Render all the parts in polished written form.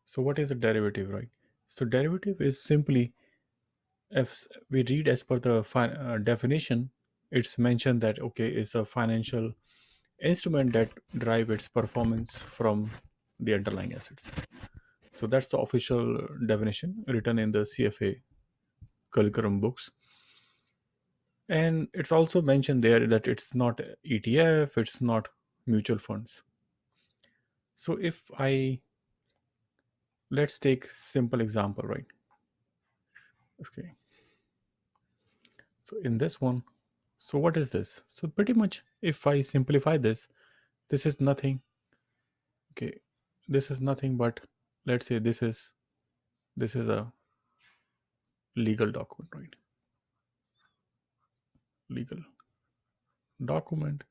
So what is a derivative, right? So derivative is simply, if we read as per the definition, it's mentioned that okay, it's a financial instrument that derive its performance from the underlying assets. So that's the official definition written in the CFA curriculum books. And it's also mentioned there that it's not ETF, it's not mutual funds. So if I, let's take simple example, right? Okay. So in this one, so what is this? So pretty much if I simplify this, this is nothing. Okay. This is nothing but, let's say this is a legal document, right? Legal document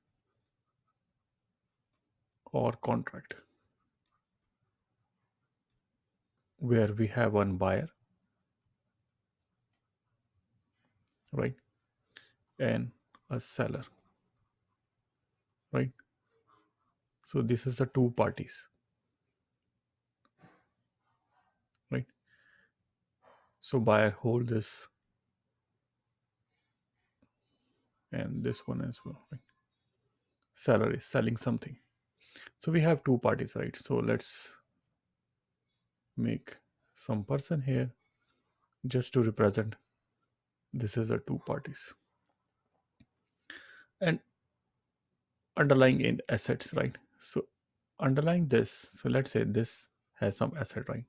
or contract where we have one buyer, right? And a seller, right? So this is the two parties, right? So buyer hold this and this one as well, right? Seller is selling something. So we have two parties, right? So let's make some person here just to represent this is the two parties. And underlying in assets, right? So underlying this, so let's say this has some asset, right?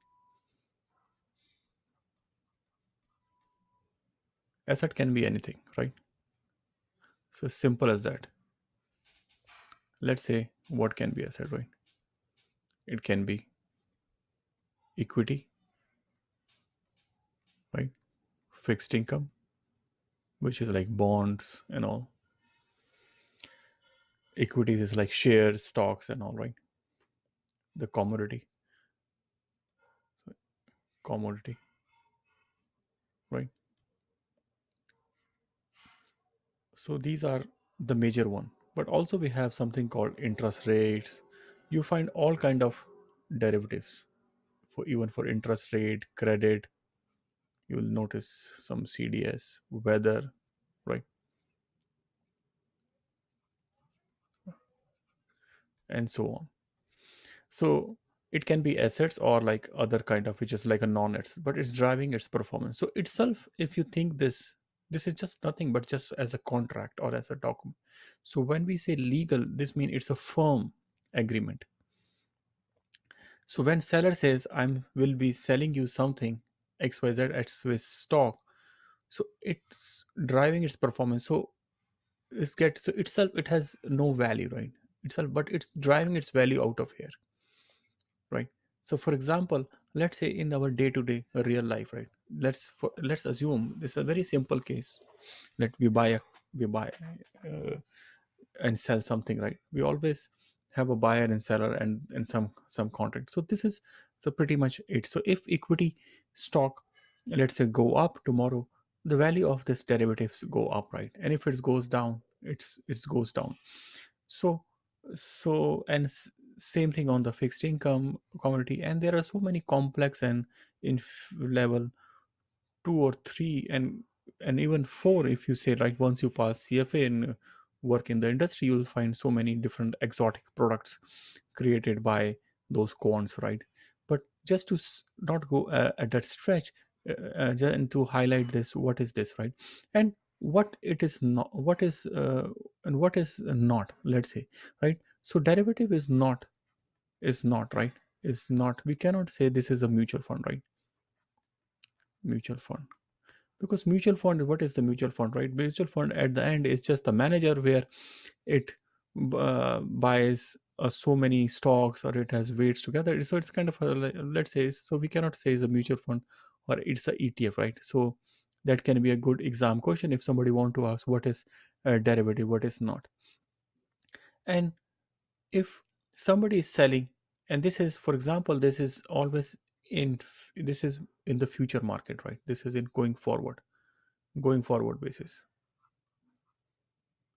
Asset can be anything, right? So simple as that. Let's say what can be asset, right? It can be equity, right? Fixed income, which is like bonds and all. Equities is like shares, stocks and all, right? The commodity, right? So these are the major one. But also we have something called interest rates. You find all kind of derivatives for, even for interest rate, credit. You will notice some CDS, weather, right? And so on. So it can be assets or like other kind of, which is like a non-assets, but it's driving its performance. So itself, if you think this is just nothing but just as a contract or as a document. So when we say legal, this means it's a firm agreement. So when seller says I'm will be selling you something XYZ at Swiss stock, so it's driving its performance. So so itself it has no value, right? Itself, but it's driving its value out of here, right? So for example, let's say in our day-to-day real life, right? Let's assume this is a very simple case. Let we buy uh, and sell something, right? We always have a buyer and seller and some contract. So this is, so pretty much it. So if equity stock, let's say, go up tomorrow, the value of this derivatives go up, right? And if it goes down, it goes down. So and same thing on the fixed income commodity. And there are so many complex and in level 2 or 3 and even 4, if you say, right, once you pass CFA and work in the industry, you'll find so many different exotic products created by those quants, right? But just to not go at that stretch, and to highlight this, what is this, right? And what it is not, what is and what is not, let's say, right? So derivative is not right, is not, we cannot say this is a mutual fund, right? Mutual fund, because mutual fund, what is the mutual fund, right? Mutual fund at the end is just the manager where it buys so many stocks, or it has weights together. So it's kind of a, let's say, so we cannot say it's a mutual fund or it's a ETF, right? So that can be a good exam question if somebody want to ask what is a derivative, what is not. And if somebody is selling, and this is, for example, this is always in, this is in the future market, right? This is in going forward basis.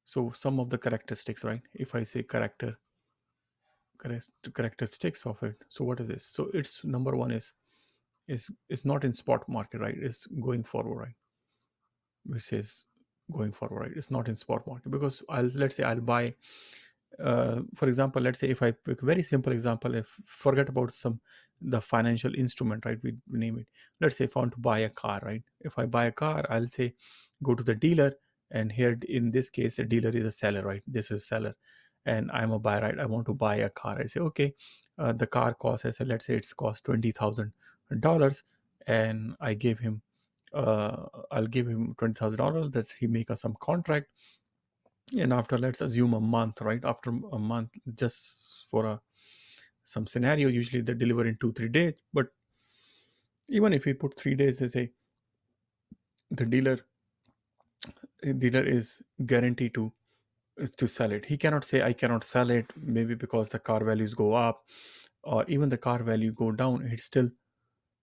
So some of the characteristics, right? If I say character, characteristics of it. So what is this? So it's number one is not in spot market, right? It's going forward, right? Which says going forward, right? It's not in spot market because let's say I'll buy, for example, let's say if I pick a very simple example, if forget about some the financial instrument, right? We name it. Let's say if I want to buy a car, right? If I buy a car, I'll say go to the dealer, and here in this case, the dealer is a seller, right? This is seller, and I'm a buyer, right? I want to buy a car. I say okay, the car costs, I say let's say it's cost $20,000, and I give him, I'll give him $20,000. That's he make us some contract, and after, let's assume a month, right? After a month, just for some scenario, usually they deliver in 2-3 days. But even if we put 3 days, they say the dealer is guaranteed to sell it. He cannot say I cannot sell it, maybe because the car values go up, or even the car value go down. It still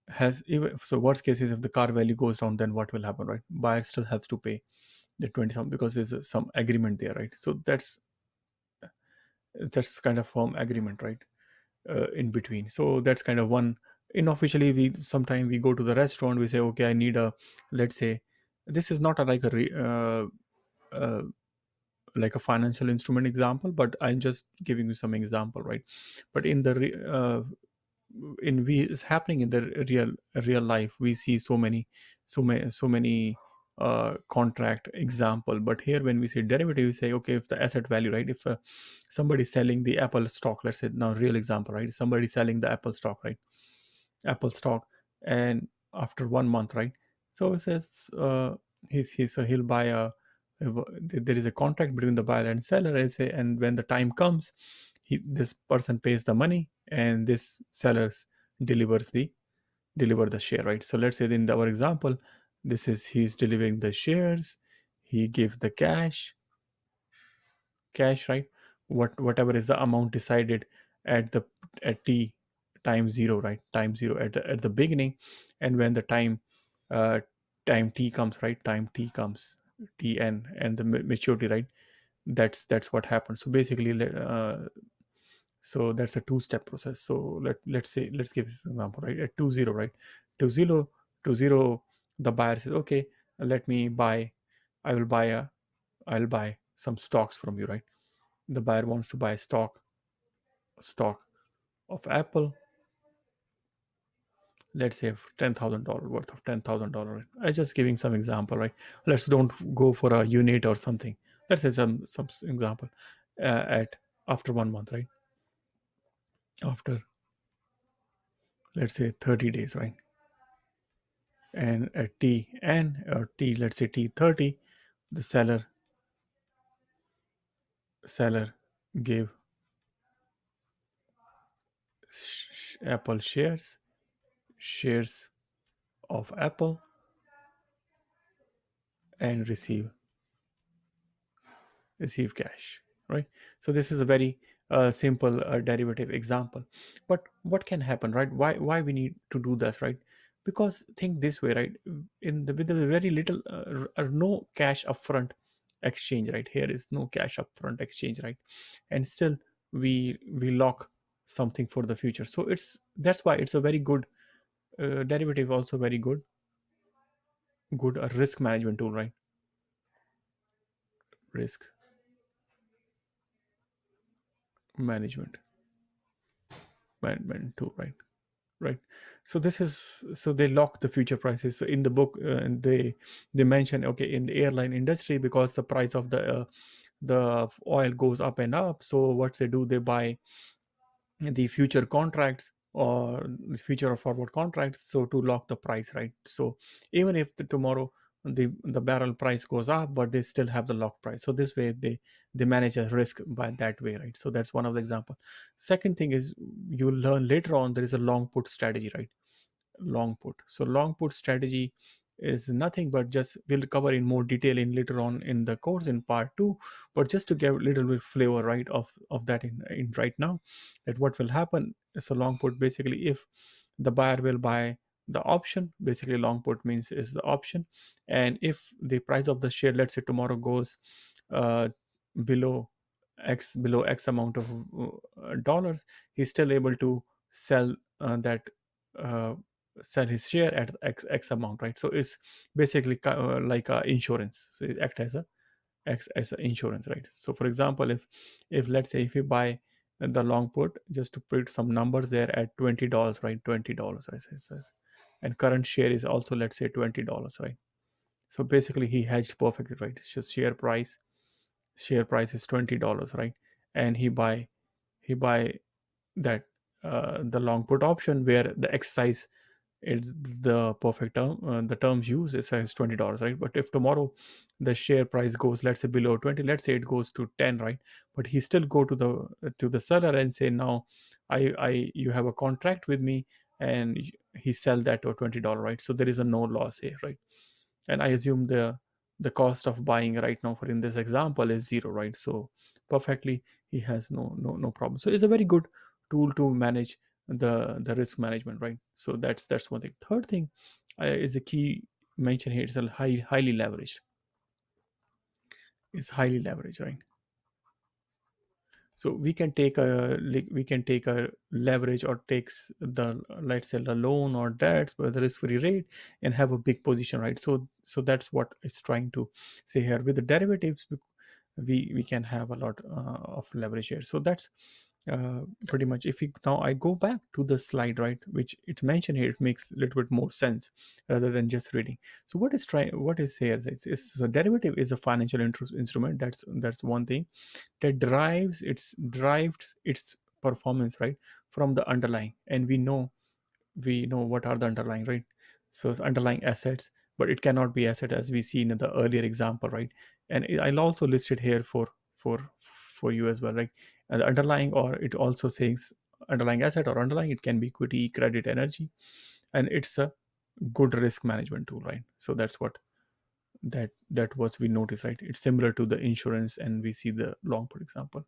has, even so worst case is if the car value goes down, then what will happen, right? Buyer still has to pay the 20 something because there's some agreement there, right? So that's kind of firm agreement, right? In between. So that's kind of one. Unofficially, we sometimes we go to the restaurant, we say okay, I need a, let's say, this is not a, uh, like a financial instrument example, but I'm just giving you some example, right? But in the in we is happening in the real life, we see so many contract example. But here when we say derivative, we say okay, if the asset value, right? If somebody's selling the Apple stock, let's say, now real example, right? Somebody selling the Apple stock, right? Apple stock, and after 1 month, right? So it says so he'll buy there is a contract between the buyer and seller, I say, and when the time comes, this person pays the money, and this sellers delivers the deliver the share, right? So let's say in our example, this is he's delivering the shares, he gives the cash, right? Whatever is the amount decided at the at t time zero, right? Time zero at the beginning, and when the uh time t comes, right? Time t comes, t and the maturity, right? That's what happens. So basically, so that's a two-step process. So let's say, let's give this example, right? At 20, right? 20 20, the buyer says okay, let me buy, I will buy a I'll buy some stocks from you, right? The buyer wants to buy stock of Apple, let's say $10,000, worth of $10,000. I just giving some example, right? Let's don't go for a unit or something. Let's say some example, at after 1 month, right? After, let's say, 30 days, right? And at t n or t, let's say t30, the seller gave Apple shares of Apple, and receive cash, right? So this is a very simple derivative example. But what can happen, right? Why we need to do this, right? Because think this way, right? In the with the very little or no cash upfront exchange, right? Here is no cash upfront exchange, right? And still we lock something for the future. So that's why it's a very good derivative, also very good risk management tool, right? Risk management management tool, right? So this is, so they lock the future prices. So in the book, and they mention, okay, in the airline industry, because the price of the oil goes up and up, so what they do, they buy the future contracts or the future or forward contracts, so to lock the price, right? So even if tomorrow the barrel price goes up, but they still have the lock price. So this way they manage a risk by that way, right? So that's one of the example. Second thing is, you learn later on, there is a long put strategy, right? Long put. So long put strategy is nothing but, just we'll cover in more detail in later on in the course in part 2, but just to give a little bit flavor, right, of that in right now, that what will happen. So long put, basically, if the buyer will buy the option, basically long put means is the option, and if the price of the share, let's say tomorrow, goes uh, below x below x amount of dollars, he's still able to sell that uh, sell his share at x amount, right? So it's basically like a insurance. So it act as a X as a insurance, right? So for example, if let's say if you buy the long put, just to put some numbers there, at $20, right? $20, right? And current share is also, let's say, $20, right? So basically he hedged perfectly, right? It's just share price is $20, right? And he buy that the long put option where the exercise is the perfect term, the terms used is as $20, right? But if tomorrow the share price goes, let's say, below 20, let's say it goes to 10, right? But he still go to the seller and say, now I you have a contract with me, and he sell that to $20, right? So there is a no loss here, right? And I assume the cost of buying right now for in this example is zero, right? So perfectly he has no problem. So it's a very good tool to manage the risk management, right? So that's one thing. Third thing is a key mention here, is a highly leveraged. Is highly leveraged, right? So we can take a leverage, or takes the, let's say, the loan or debts with the risk free rate, and have a big position, right? So that's what it's trying to say here. With the derivatives, we can have a lot of leverage here. So that's pretty much. If we now I go back to the slide, right, which it's mentioned here, it makes a little bit more sense rather than just reading. So what is here, it's a derivative is a financial instrument. That's one thing that drives its performance, right, from the underlying. And we know what are the underlying, right? So it's underlying assets, but it cannot be asset, as we see in the earlier example, right? And I'll also list it here for you as well, right? And the underlying, or it also says underlying asset or underlying, it can be equity, credit, energy. And it's a good risk management tool, right? So that's what that was we notice, right? It's similar to the insurance, and we see the long put example.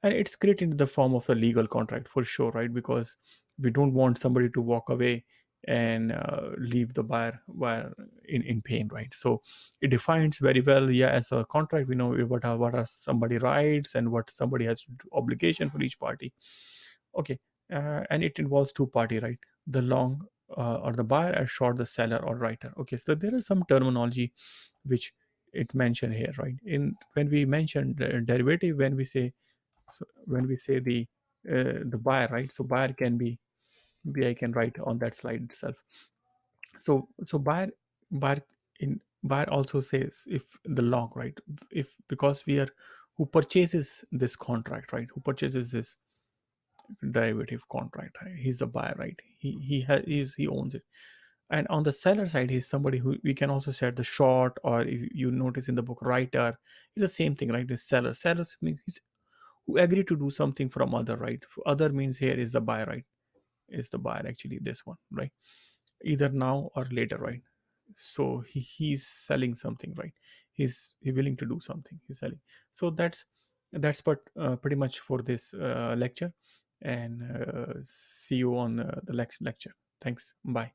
And it's created in the form of a legal contract for sure, right? Because we don't want somebody to walk away and leave the buyer while in pain, right? So it defines very well, yeah, as a contract we know what are somebody rights and what somebody has obligation for each party. Okay. And it involves two party, right? The long or the buyer, and short the seller or writer. Okay, so there is some terminology which it mentioned here, right? In when we mention the derivative, when we say the buyer, right? So buyer can be, maybe I can write on that slide itself. So buyer in buyer also says, if the long, right? If because we are, who purchases this contract, right? Who purchases this derivative contract, right? He's the buyer, right? He owns it. And on the seller side, he's somebody who we can also set the short, or if you notice in the book, writer. It's the same thing, right? The sellers means he's who agree to do something from other, right? Other means here is the buyer, right? Is the buyer actually this one, right? Either now or later, right? So he's selling something, right? He willing to do something, he's selling. So that's but pretty much for this lecture. And see you on the lecture. Thanks, bye.